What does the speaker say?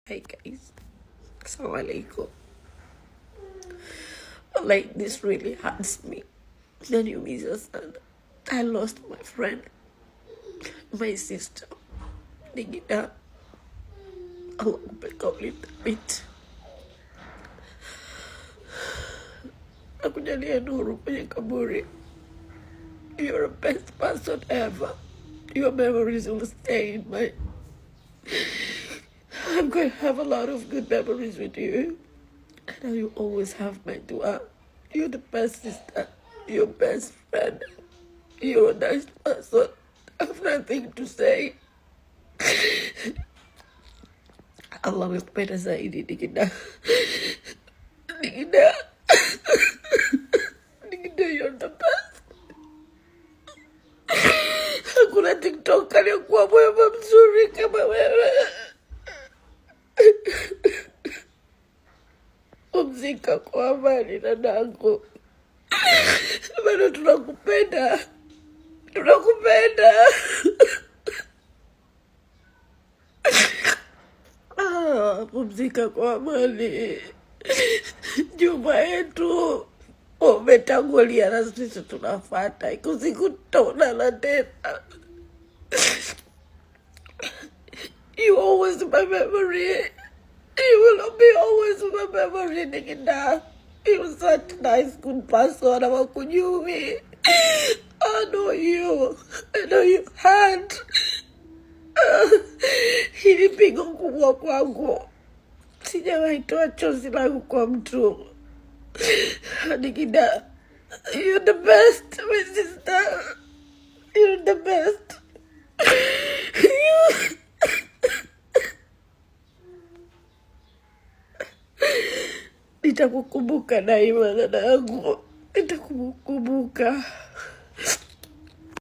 Hi guys, Assalamualaikum. Like this really hurts me. Then you misunderstand. I lost my friend, my sister. Nigida, Allah back bit. Aku jalia nuru punya kaburi. You're the best person ever. Your memories will stay in my... I'm going to have a lot of good memories with you. And you always have my dua. You're the best sister. You're best friend. You're a nice person. I have nothing to say. Allah will better say ini Nigida. Nigida. Nigida, you're the best. Hakuna TikTok aliyekuwa mwema mzuri kama wewe. Pumzika kwa amani dadangu. Bado tunakupenda. Tunakupenda. Pumzika kwa amani. Juma yetu umetangulia na sisi tunafuata. Iko siku tutaonana tena. You always my memory. You will be always my memory, Nigida. You're such a nice, good person. I know you. I know you had. Hili pigo kubwa kwangu. Sijawahi toa chozi langu kwa mtu. Nigida, you're the best, my sister. You're the best. Nitakukumbuka daima dadangu. Nitakukumbuka.